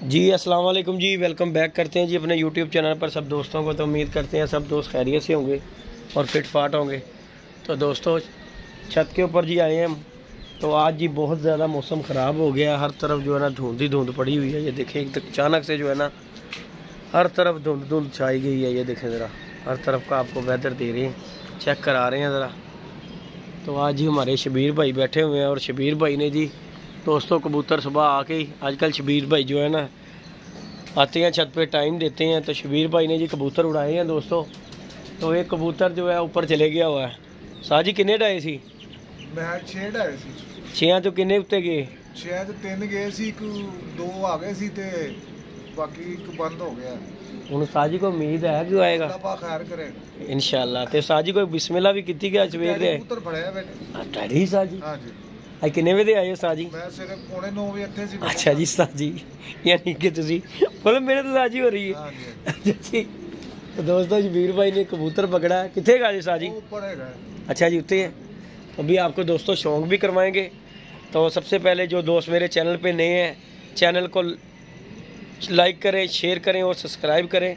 जी अस्सलाम वालेकुम जी, welcome back करते हैं जी अपने यूट्यूब चैनल पर सब दोस्तों को। तो उम्मीद करते हैं सब दोस्त खैरियत से होंगे और फिट फाट होंगे। तो दोस्तों छत के ऊपर जी आए हैं हम। तो आज जी बहुत ज़्यादा मौसम ख़राब हो गया, हर तरफ जो है ना धुंध ही धुंध पड़ी हुई है। ये देखें अचानक से जो है ना हर तरफ धुंध धुंध छाई गई है। ये देखें ज़रा हर तरफ का आपको वेदर दे रहे हैं, चेक करा रहे हैं ज़रा। तो आज जी हमारे शबीर भाई बैठे हुए हैं और शबीर भाई ने जी दोस्तों कबूतर सुबह आके ही, आजकल शबीर भाई जो है ना आते हैं छत पे टाइम देते हैं। तो शबीर भाई ने जी कबूतर उड़ाए हैं दोस्तों। तो एक कबूतर जो है ऊपर चले गया हुआ है। साजी किन्ने डाए सी? मैं 6 डाए सी। 6 तो किन्ने उत्ते गए? 6 तो 3 गए सी, 2 आ गए सी ते बाकी एक बंद हो गया। ਹੁਣ ਸਾਜੀ को उम्मीद है कि आएगा अल्लाह खैर करे इंशाल्लाह। ते साजी को बिस्मिल्लाह भी की गया सवेर दे कबूतर फड़या बेटे। डैडी साजी हां जी, आज किन्ने बजे आए हो साजी? मैं सिरे 9:45 बजे ਇੱਥੇ ਸੀ। अच्छा जी साजी, यानी कि तुसी बोलो मेरे तो साजी हो रही है। हां जी। अच्छा जी, तो दोस्तों शबीर भाई ने कबूतर पकड़ा है। कितने का जी साजी? ऊपर है। अच्छा जी उत्ते है। अभी आपको दोस्तों शौक भी करवाएंगे। तो सबसे पहले जो दोस्त मेरे चैनल पे नए हैं, चैनल को लाइक करें, शेयर करें और सब्सक्राइब करें।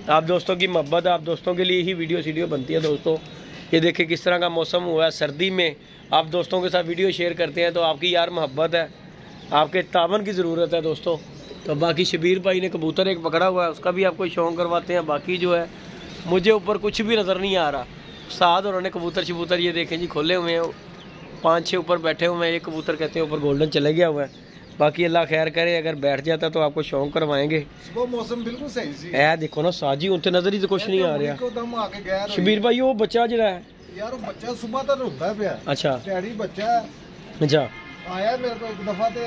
आप दोस्तों की मोहब्बत, आप दोस्तों के लिए ही वीडियो बनती है दोस्तों। ये देखें किस तरह का मौसम हुआ है, सर्दी में आप दोस्तों के साथ वीडियो शेयर करते हैं तो आपकी यार मोहब्बत है, आपके तावन की ज़रूरत है दोस्तों। तो बाकी शबीर भाई ने कबूतर एक पकड़ा हुआ है, उसका भी आपको शौक करवाते हैं। बाकी जो है मुझे ऊपर कुछ भी नज़र नहीं आ रहा। साथ उन्होंने कबूतर शबूतर ये देखें जी खोले हुए हैं, 5-6 ऊपर बैठे हुए हैं। एक कबूतर कहते हैं ऊपर गोल्डन चले गया हुआ है। बाकी अल्लाह खैर करे, अगर बैठ जाता तो आपको शौक करवाएंगे। सुबह मौसम बिल्कुल सही सी। ऐ देखो ना साजी उनते नजर ही कुछ नहीं आ रहा। एकदम आके गया शबीर भाई वो बच्चा जरा है यार, वो बच्चा सुबह तक रोता पिया। अच्छा डैडी बच्चा अच्छा आया मेरे को एक दफा ते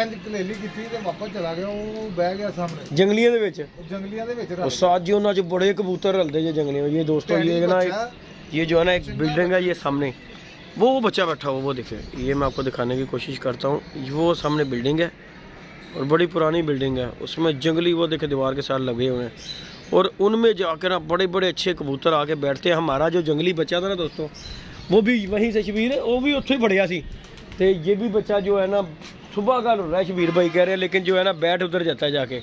इंज कलेली कीती ते वापस चला गया। वो बह गया सामने जंगलियां दे विच। जंगलियां दे विच ਉਹ साजी ਉਹਨਾਂ ਚ बड़े कबूतर रलते जे जंगलियों। ये दोस्तों ये ना ये जो है ना एक बिल्डिंग है, ये सामने वो बच्चा बैठा हुआ वो देखे। ये मैं आपको दिखाने की कोशिश करता हूँ। वो सामने बिल्डिंग है और बड़ी पुरानी बिल्डिंग है, उसमें जंगली वो देखे दीवार के साथ लगे हुए हैं। और उनमें जाकर ना बड़े बड़े अच्छे कबूतर आके बैठते हैं। हमारा जो जंगली बच्चा था ना दोस्तों, वो भी वहीं से शबीर है, वो भी उत्थे बढ़िया सी। तो ये भी बच्चा जो है ना सुबह का हो रहा है, शबीर भाई कह रहे हैं, लेकिन जो है ना बैठ उधर जाता है जाके।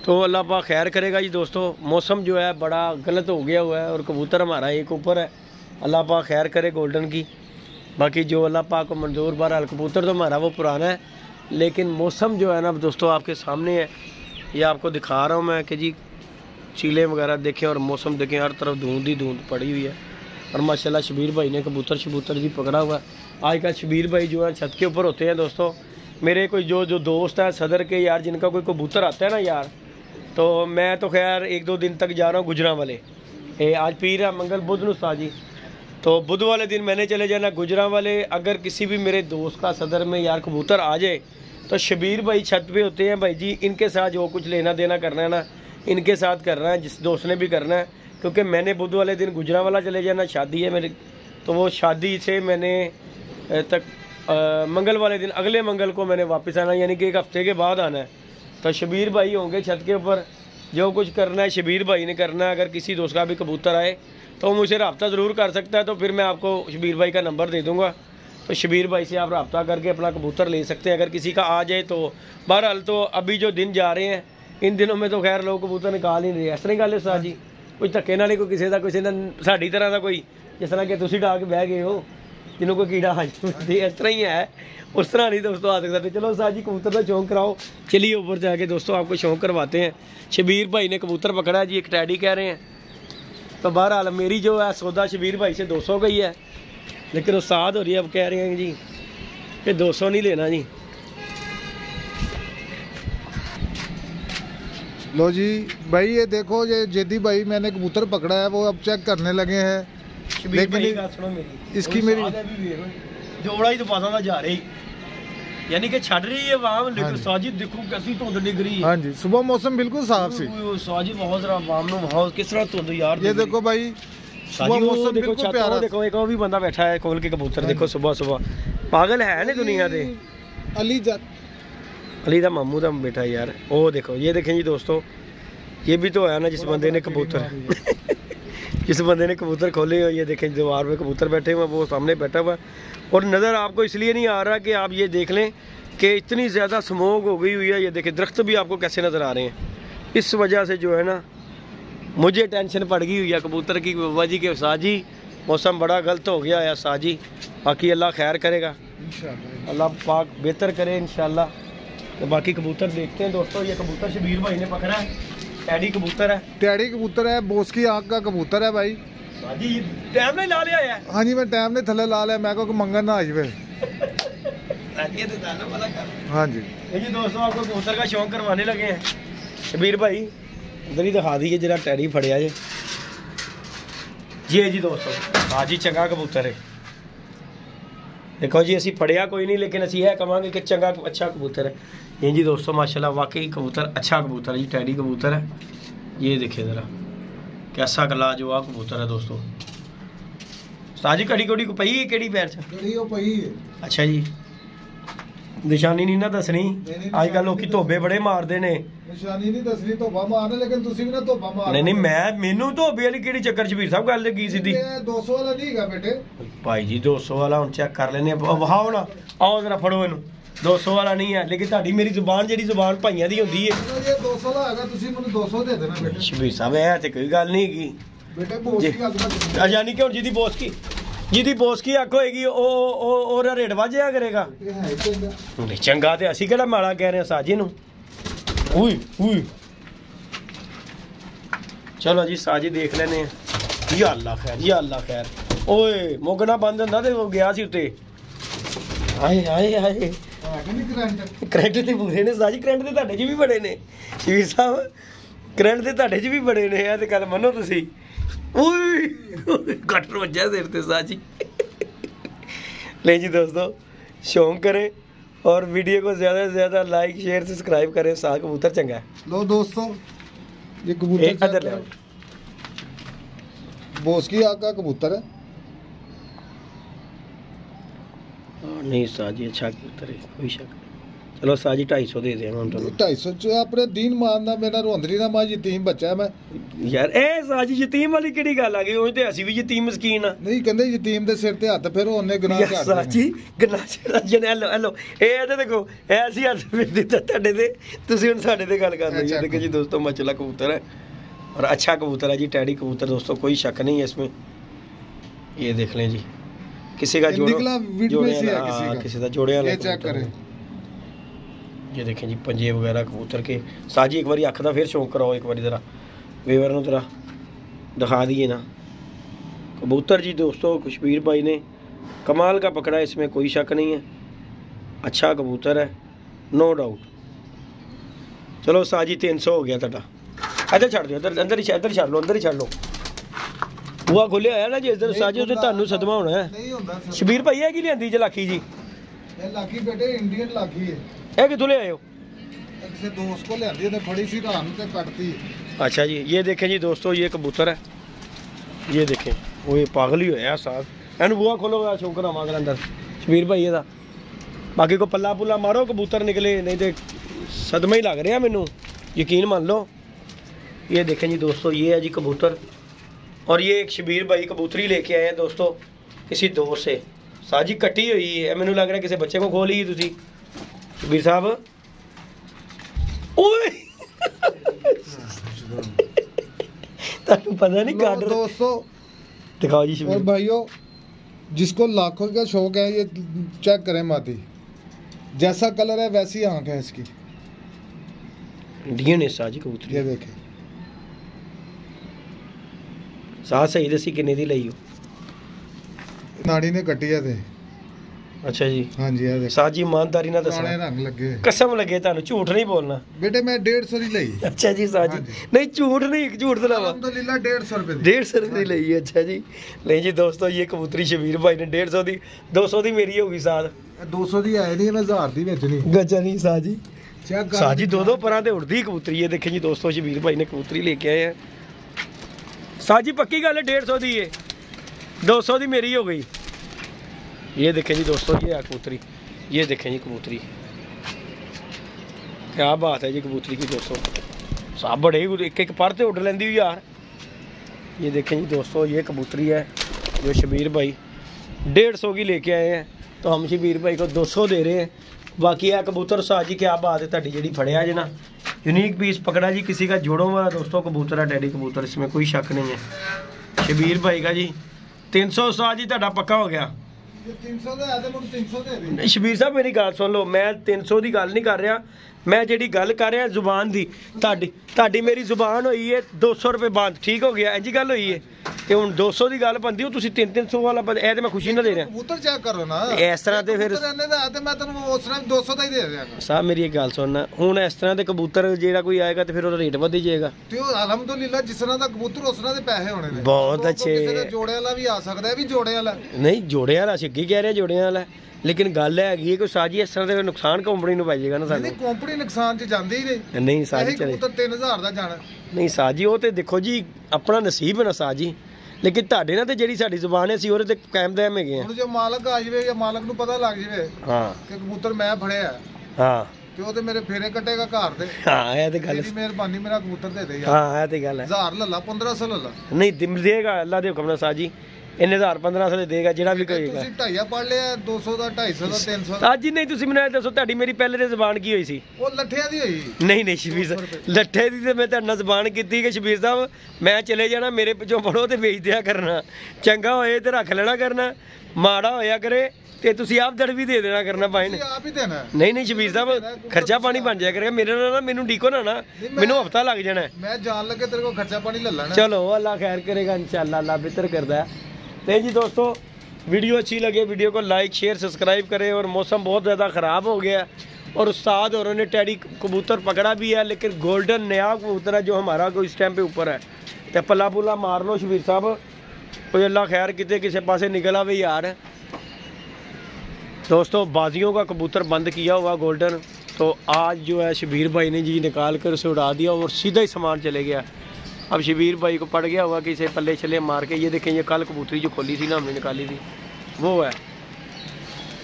तो अल्लाह पाक खैर करेगा जी दोस्तों। मौसम जो है बड़ा गलत हो गया हुआ है और कबूतर हमारा एक ऊपर है। अल्लाह पाक खैर करे गोल्डन की। बाकी जो अल्लाह पाक को मंजूर बहरहाल कबूतर तो हमारा वो पुराना है, लेकिन मौसम जो है ना दोस्तों आपके सामने है। ये आपको दिखा रहा हूँ मैं कि जी चीले वगैरह देखें और मौसम देखें, हर तरफ धुंध ही धुंध पड़ी हुई है। और माशाल्लाह शबीर भाई ने कबूतर शबूतर जी पकड़ा हुआ है। आजकल शबीर भाई जो है छत के ऊपर होते हैं दोस्तों। मेरे कोई जो दोस्त है सदर के यार, जिनका कोई कबूतर आता है ना यार, तो मैं तो खैर 1-2 दिन तक जा रहा हूँ गुजरांवाले। आज पीर है मंगल बुध नुस्ता जी, तो बुध वाले दिन मैंने चले जाना गुजरांवाले। अगर किसी भी मेरे दोस्त का सदर में यार कबूतर आ जाए तो शबीर भाई छत पे होते हैं। भाई जी इनके साथ जो कुछ लेना देना करना है ना, इनके साथ करना है, जिस दोस्त ने भी करना है। क्योंकि मैंने बुध वाले दिन गुजरांवाला चले जाना, शादी है मेरी। तो वो शादी से मैंने मंगल वाले दिन, अगले मंगल को मैंने वापस आना, यानी कि 1 हफ्ते के बाद आना है। तो शबीर भाई होंगे छत के ऊपर, जो कुछ करना है शबीर भाई ने करना है। अगर किसी दोस्त का भी कबूतर आए तो मुझसे रब्ता ज़रूर कर सकता है। तो फिर मैं आपको शबीर भाई का नंबर दे दूँगा, तो शबीर भाई से आप रब्ता करके अपना कबूतर ले सकते हैं अगर किसी का आ जाए तो। बहरहाल तो अभी जो दिन जा रहे हैं, इन दिनों में तो खैर लोग कबूतर निकाल ही नहीं रहे। इस तरह गल है साथ जी, कुछ धक्के नाल कोई किसी का किसी ने साड़ी तरह का कोई, जिस तरह कि तुसी डा के बह गए हो जिन्हों कोई कीड़ा हाज इस तरह ही है, उस तरह नहीं दोस्तों आ सकते। चलो साथ जी कबूतर का शौक कराओ। चलिए ऊपर जाके दोस्तों आपको शौक करवाते हैं। शबीर भाई ने कबूतर पकड़ा है जी, एक टैडी कह रहे हैं। तो बहरहाल मेरी जो है सौदा शबीर भाई से 200 का ही है, लेकिन वो साथ हो रही है। अब कह रहे हैं जी कि 200 नहीं लेना जी। लो जी भाई, ये देखो ये जेदी भाई मैंने कबूतर पकड़ा है, वो अब चेक करने लगे हैं। लेकिन इसकी मेरी जोड़ा ही तो पता जा रही, यानी कि छड़ रही है वाम, लेकिन साजिद देखो कैसी धुंध निक रही है। हाँ जी, सुबह मौसम बिल्कुल साफ सी। साजिद बहुत जरा वाम नो बहुत किस तरह धुंध यार। ये देखो भाई सुबह मौसम बिल्कुल प्यारा। देखो एक और भी बंदा बैठा है खोल के कबूतर, देखो सुबह सुबह। पागल है नहीं दुनिया दे। अली दा मामू दा बेटा यार। ओ देखो ये देखें जी दोस्तों, ये भी तो है ना जिस बंदे ने कबूतर जिस बंदे ने कबूतर खोले हो। ये देखें दीवार पे कबूतर बैठे हुए हैं, वो सामने बैठा हुआ है। और नज़र आपको इसलिए नहीं आ रहा कि आप ये देख लें कि इतनी ज़्यादा स्मोक हो गई हुई है। ये देखिए दरख्त भी आपको कैसे नज़र आ रहे हैं। इस वजह से जो है ना मुझे टेंशन पड़ गई हुई है कबूतर की। बाबा जी के साजी मौसम बड़ा गलत हो गया है साजी। बाकी अल्लाह खैर करेगा इंशाअल्लाह, अल्लाह पाक बेहतर करे इंशाअल्लाह। तो बाकी कबूतर देखते हैं दोस्तों। ये कबूतर शबीर भाई ने पकड़ा है, टैडी कबूतर है। टैडी कबूतर है, बोस की आँख का कबूतर है भाई। साजी टाइम नहीं ला लिया है। हाँ जी मैं टाइम ने थले ला लिया, मैं को मंगन ना आई वे। हाँ जी ये जी दोस्तों आपको कबूतर का शौक करवाने लगे हैं। शबीर भाई इधर ही दिखा दीजिए जरा टैडी फड़िया जे। जी दोस्तों हाँ जी चंगा कबूतर है। देखो जी असी फड़िया कोई नहीं, लेकिन असी है कहांगे कि चंगा अच्छा कबूतर है। ये जी दोस्तों माशाल्लाह वाकई कबूतर अच्छा कबूतर है जी, टैडी कबूतर है। ये देखिए ज़रा कैसा लाजवाब कबूतर है दोस्तों। साजी कड़ी कोड़ी को पई केड़ी पैर च पई। अच्छा जी निशानी नहीं ना दसनी, अजकल लोग धोबे बड़े मारते ने। निशानी नहीं दसनी, धोबा मारने, लेकिन तुसी भी ना धोबा मार। नहीं मैं मेनू धोबे वाली केड़ी चक्कर शबीर साहब गल की सीधी। 200 वाला नहीं है बेटे भाई जी 200 वाला हम चेक कर लेने वहाओ ना, आओ जरा फड़ो इनू। 200 वाला नहीं है, लेकिन ताड़ी मेरी जुबान जी जुबान भाइयों दी होंदी है। ये 200 ला हैगा, तुसी मैनू 200 दे देना बेटे। शबीर साहब ऐ ते कोई गल नहीं की बेटे, बोस की गल ना यानी कि हुण जिदी बोस की जिदी बोस की अख होएगी ओरा रेट वाजिया करेगा। नहीं चंगा ते असी केड़ा माड़ा कह रहे हैं साजी नू। उई उई चलो जी साजी देख लेने हैं। या अल्लाह खैर, या अल्लाह खैर। ओए मोगना बंद हुंदा ते वो गया सी उत्ते। हाय हाय हाय करंट ते पूरे ने साजी, करंट ते तुहाडे च भी बड़े ने शबीर साहब, करंट ते तुहाडे च भी बड़े ने। ए ते गल मन्नो तुसी। कटर वज्जा सिर ते साजी। ले जी दोस्तों शौक करें और वीडियो को ज़्यादा से ज़्यादा लाइक शेयर सब्सक्राइब करें। साग कबूतर चंगा है। लो दोस्तों ये कबूतर इधर ले बोस की आँख का कबूतर है। नहीं साजी अच्छा कबूतर है, कोई शक नहीं। चलो साजी 250 दे देंगे हम। 250 च अपने दीन मारना, मेरा रोंदरी ना मां, यतीम बच्चा है मैं यार। ए साजी यतीम वाली केड़ी गल आ गई? ਉਹ ਤੇ ਅਸੀਂ ਵੀ ਯਤੀਮ ਮਸਕੀਨ ਆ। ਨਹੀਂ ਕਹਿੰਦੇ ਯਤੀਮ ਦੇ ਸਿਰ ਤੇ ਹੱਥ ਫਿਰ ਉਹਨੇ ਗੁਨਾਹ ਕਰ ਦਿੱਤੇ। ਸਾਜੀ ਗੁਨਾਹ ਛੜਾ ਜਣੇ ਹੈਲੋ ਹੈਲੋ ਇਹ ਇਹਦੇ ਦੇਖੋ ਇਹ ਅਸੀਂ ਹੱਥ ਫਿਰ ਦਿੱਤਾ ਤੁਹਾਡੇ ਤੇ, ਤੁਸੀਂ ਹੁਣ ਸਾਡੇ ਤੇ ਗੱਲ ਕਰ ਰਹੇ ਹੋ। देखो जी दोस्तों माशाल्लाह कबूतर है और अच्छा कबूतर है जी, टैडी कबूतर दोस्तों, कोई शक नहीं है इसमें। ये देख लें जी किसी का जोड़े किसी का जोड़े वाला चेक करें। ये देखें जी पंजे वगैरह कबूतर के। साजी एक बार अख का फिर शौक कराओ, एक बार ज़रा वेवर नूं ज़रा दिखा दिए ना कबूतर जी दोस्तों। शबीर भाई ने कमाल का पकड़ा है, इसमें कोई शक नहीं है। अच्छा कबूतर है नो डाउट। चलो साजी 300 हो गया तुहाडा। इधर छड़ दो, अंदर ही छड़ लो, अंदर ही छड़ लो। बुआ खोलिया होया ना जिस दिन साजी उस दिन तुहानूं सदमा होना है। शबीर भाई है कि लियांदी ज लाखी जी? ये लाखी बेटे इंडियन लाखी है। ਇਹ कितों ले आए हो? किसी दोस्त को लियांदी ने, बड़ी सी रान ते कटती। अच्छा जी ये देखें जी दोस्तों ये कबूतर है। ये देखें वो ये पागल ही होया साहब। एनू बुआ खोलो शौक करावां अंदर शबीर भाई ਇਹਦਾ। बाकी को पल्ला पुल्ला मारो कबूतर निकले, नहीं तो सदमा ही लग रहा मैनू, यकीन मान लो। ये देखें जी दोस्तों ये है जी कबूतर, और ये एक शबीर भाई कबूतरी लेके आए हैं दोस्तों किसी दोस्त से। साजी कटी हुई है, मैनू लग रहा है किसी बच्चे को खो ली तुसी शबीर साहब। ओए पता नहीं काट दोस्तों दिखाओ जी और भाइयों, जिसको लाखों का शौक है ये चेक करें माती, जैसा कलर है वैसी आंख है इसकी। इंडियन है साजी कबूतरी। ये देखें साथ सही दसी किन्ने दी लई हो? नाड़ी ने कटी है थे। अच्छा जी हाँ जी ये साजी ईमानदारी ना दसना, रंग लगे कसम लगे तानू, झूठ नहीं बोलना बेटे। मैं 150 की लई। अच्छा जी साजी नहीं झूठ नहीं, झूठ तो लावा। अल्हम्दुलिल्लाह 150 रुपए 150 रुपए दी लई है। अच्छा जी नहीं जी दोस्तों ये कबूतरी शबीर भाई ने 150 दी, 200 दी मेरी होगी साथ। 200 दी आए नहीं, मैं 1000 दी बेचनी। गजा नहीं साजी साजी दो परां ते उड़दी कबूतरी है। देखें जी दोस्तों शबीर भाई ने कबूतरी लेके आए हैं। साजी पक्की गल है 150 दी है, 200 दी मेरी हो गई। ये देखें जी दोस्तों ये है कबूतरी। ये देखें जी कबूतरी, क्या बात है जी कबूतरी की दोस्तों। साहब बड़े एक एक पर उड़ लेंदी हुई यार। ये देखें जी दोस्तों ये कबूतरी है जो शबीर भाई 150 की लेके आए हैं, तो हम शबीर भाई को 200 दे रहे हैं। बाकी है कबूतर उस्ताद जी क्या बात है ਤੁਹਾਡੀ ਜਿਹੜੀ फड़िया जी ना यूनिक पीस पकड़ा जी किसी का जोड़ों वाला दोस्तों कबूतर है टैडी कबूतर इसमें कोई शक नहीं है। शबीर भाई का जी 300 उस्ताद जी ਤੁਹਾਡਾ पक्का हो गया। 300 ਦਾ ਹੈ ਤੇ ਮੈਨੂੰ 300 ਦੇ ਦੇ। नहीं शबीर साहब मेरी गल सुन लो मैं 300 की गल नहीं कर रहा मैं जी गल कर रहा जुबान की ਤੁਹਾਡੀ मेरी जुबान हुई है 200 रुपये बंद ठीक हो गया इंजी गल हुई है ਤੇ ਹੁਣ 200 ਦੀ ਗੱਲ ਬੰਦੀ ਉਹ ਤੁਸੀਂ 300 ਵਾਲਾ ਇਹ ਤੇ ਮੈਂ ਖੁਸ਼ੀ ਨਾਲ ਦੇ ਰਿਹਾ ਕਬੂਤਰ ਚੈੱਕ ਕਰੋ ਨਾ ਇਸ ਤਰ੍ਹਾਂ ਤੇ ਫਿਰ ਇਹਨੇ ਦਾ ਤੇ ਮੈਂ ਤੈਨੂੰ ਉਸ ਤਰ੍ਹਾਂ 200 ਦਾ ਹੀ ਦੇ ਦਿਆਂਗਾ। ਸਾਹਿਬ ਮੇਰੀ ਇੱਕ ਗੱਲ ਸੁਣਨਾ ਹੁਣ ਇਸ ਤਰ੍ਹਾਂ ਦੇ ਕਬੂਤਰ ਜਿਹੜਾ ਕੋਈ ਆਏਗਾ ਤੇ ਫਿਰ ਉਹਦਾ ਰੇਟ ਵਧ ਜਾਏਗਾ ਤੇ ਉਹ ਅਲਹਮਦੁਲਿਲਾ ਜਿਸ ਤਰ੍ਹਾਂ ਦਾ ਕਬੂਤਰ ਉਸ ਤਰ੍ਹਾਂ ਦੇ ਪੈਸੇ ਹੋਣੇ ਨੇ ਬਹੁਤ ਅੱਛੇ ਕਿਸੇ ਦੇ ਜੋੜੇ ਵਾਲਾ ਵੀ ਆ ਸਕਦਾ ਹੈ ਵੀ ਜੋੜੇ ਵਾਲਾ ਨਹੀਂ ਜੋੜੇ ਵਾਲਾ ਸਿੱਕੀ ਕਹਿ ਰਿਹਾ ਜੋੜਿਆਂ ਵਾਲਾ लेकिन गल हैगी है कि साजी इस तरह का नुकसान कंपनी ਨੂੰ ਪੈ ਜਾਏਗਾ ਨਾ ਸਾਨੂੰ ਨਹੀਂ ਕੰਪਨੀ ਨੁਕਸਾਨ ਚ ਜਾਂਦੀ ਹੀ ਨਹੀਂ ਸਾਜੀ ਚਲੇ ਕਬੂਤਰ 3000 ਦਾ ਜਾਣਾ ਨਹੀਂ ਸਾਜੀ ਉਹ ਤੇ ਦੇਖੋ ਜੀ ਆਪਣਾ ਨਸੀਬ ਹੈ ਨਾ ਸਾਜੀ ਲੇਕਿਨ ਤੁਹਾਡੇ ਨਾਲ ਤੇ ਜਿਹੜੀ ਸਾਡੀ ਜ਼ੁਬਾਨ ਹੈ ਸੀ ਉਹਦੇ ਤੇ ਕਾਇਮ ਹੈਗੇ ਆ ਹੁਣ ਜੇ ਮਾਲਕ ਆ ਜਾਵੇ ਜਾਂ ਮਾਲਕ ਨੂੰ ਪਤਾ ਲੱਗ ਜਾਵੇ ਹਾਂ ਕਿ ਕਬੂਤਰ ਮੈਂ ਫੜਿਆ ਹਾਂ ਤੇ ਉਹ ਤੇ ਮੇਰੇ ਫੇਰੇ ਕੱਟੇਗਾ ਘਰ ਦੇ ਹਾਂ ਇਹ ਤੇ ਗੱਲ ਤੇਰੀ ਮਿਹਰਬਾਨੀ ਮੇਰਾ ਕਬੂਤਰ ਦੇ ਦੇ ਯਾਰ ਹਾਂ ਇਹ ਤੇ ਗੱਲ ਹੈ 1000 ਲੱਲਾ 1500 ਲੱਲਾ ਨਹੀਂ ਦੇਗਾ ਅੱਲਾ ਦੇ ਹੁਕਮ ਨਾਲ ਸਾਜੀ ਇੰਨੇ 1000-1500 ਦੇ ਦੇਗਾ ਜਿਹੜਾ ਵੀ ਕਹੇਗਾ ਤੁਸੀਂ 250 ਪੜ ਲਿਆ 200 ਦਾ 250 ਦਾ 300 ਸਾਜੀ ਨਹੀਂ ਤੁਸੀਂ ਮੈਨੂੰ ਇਹ ਦੱਸੋ ਤੁਹਾਡੀ ਮੇਰੀ ਪਹਿਲੇ ਦੀ ਜ਼ੁਬਾਨ ਕੀ ਹੋਈ ਸੀ ਉਹ ਲੱਠਿਆਂ ਦੀ ਹੋਈ ਨਹੀਂ ਸ਼ਬੀਰ ਸਾਹਿਬ ਲੱਠੇ ਦੀ ਤੇ ਮੈਂ ਤੁਹਾਡੇ ਨਾਲ ਜ਼ੁਬਾਨ ਕੀਤੀ ਕਿ ਸ਼ਬੀਰ ਸਾਹਿਬ ਮੈਂ ਚਲੇ ਜਾਣਾ ਮੇਰੇ ਪਿੱਛੋਂ ਫੜੋ ਤੇ ਵੇਚ ਦਿਆ ਕਰਨਾ ਚੰਗਾ ਹੋਏ ਤੇ ਰੱਖ ਲੈਣਾ ਕਰਨਾ ਮਾੜਾ ਹੋਇਆ ਕਰੇ ਤੇ ਤੁਸੀਂ ਆਪ ਦੜ ਵੀ ਦੇ ਦੇਣਾ ਕਰਨਾ ਭਾਈ ਨੇ ਆਪ ਹੀ ਦੇਣਾ ਨਹੀਂ ਸ਼ਬੀਰ ਸਾਹਿਬ ਖਰਚਾ ਪਾਣੀ ਬਣ ਜਾਇਆ ਕਰੇਗਾ ਮੇਰੇ ਨਾਲ ਨਾ ਮੈਨੂੰ ਡੀਕੋ ਨਾ ਮੈਨੂੰ ਹਫਤਾ ਲੱਗ ਜਾਣਾ ਮੈਂ ਜਾਣ ਲੱਗੇ ਤੇਰੇ ਕੋਲ ਖਰਚਾ ਪਾਣੀ ਲੈ ਲੈਣਾ ਚਲੋ ਅੱਲਾ खैर करेगा इंशाल्लाह अल्लाह बेहतर करता है। तो जी दोस्तों वीडियो अच्छी लगे वीडियो को लाइक शेयर सब्सक्राइब करें और मौसम बहुत ज़्यादा ख़राब हो गया और उस्ताद और उन्होंने टैडी कबूतर पकड़ा भी है लेकिन गोल्डन नया कबूतर है जो हमारा कोई इस टाइम पे ऊपर है तो पल्ला पुल्ला मार लो शबीर साहब कोई अल्लाह खैर किते किसी पासे निकला भी यार। दोस्तों बाजियों का कबूतर बंद किया हुआ गोल्डन तो आज जो है शबीर भाई ने जी निकाल कर उसे उड़ा दिया और सीधा ही सामान चले गया। अब शबीर भाई को पड़ गया हुआ कि इसे पल्ले छले मार के ये देखें ये कल कबूतरी जो खोली थी ना हमने निकाली थी वो है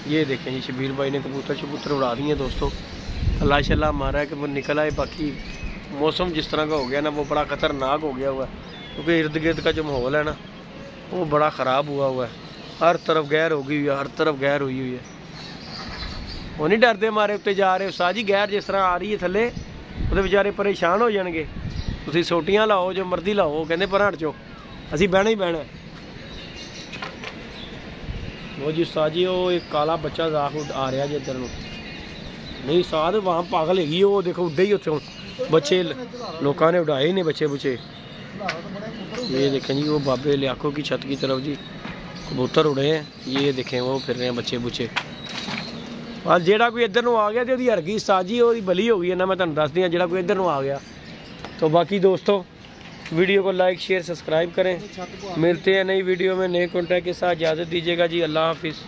ये देखें जी शबीर भाई ने कबूतर उड़ा दिए दोस्तों अल्लाह शल्लाह मारा है कि वो निकल आए। बाकी मौसम जिस तरह का हो गया ना वो बड़ा ख़तरनाक हो गया हुआ है क्योंकि इर्द गिर्द का जो माहौल है ना वो बड़ा ख़राब हुआ है हर तरफ गैर हो गई हुई है हर तरफ गैर हुई हुई है वो नहीं डरते हमारे उत्ते जा रहे साजी गैर जिस तरह आ रही है थले वो बेचारे परेशान हो जाएंगे ਤੁਸੀਂ ਸੋਟੀਆਂ ਲਾਓ ਜੋ ਮਰਜ਼ੀ ਲਾਓ ਕਹਿੰਦੇ ਪਰ ਹਟ ਜਾਓ ਅਸੀਂ ਬਹਿਣਾ ਹੀ ਬਹਿਣਾ। ਉਹ ਜੀ ਸਾਜੀ ਉਹ ਇੱਕ ਕਾਲਾ ਬੱਚਾ ਜ਼ਾਖ ਆ ਰਿਹਾ ਜੀ ਇੱਧਰ ਨੂੰ ਨਹੀਂ ਸਾਧ ਵਾਂ ਪਾਗਲ ਹੈਗੀ ਉਹ ਦੇਖੋ ਉੱਡੇ ਹੀ ਉੱਥੇ ਬੱਚੇ ਲੋਕਾਂ ਨੇ ਉਡਾਏ ਨੇ ਬੱਚੇ ਬੁੱਚੇ ये देखें जी वो बाबे लियाको की छत की तरफ जी कबूतर उड़े हैं ये देखें वो फिर रहे हैं बच्चे बुच्चे और जेड़ा कोई इधर ਨੂੰ आ गया तो हरगी साजी वो बली हो गई है ना मैं तुहानू दस दियाँ जेड़ा कोई इधर ਨੂੰ आ गया। तो बाकी दोस्तों वीडियो को लाइक शेयर सब्सक्राइब करें मिलते हैं नई वीडियो में नए कॉन्टैक्ट के साथ इजाज़त दीजिएगा जी अल्लाह हाफिज़।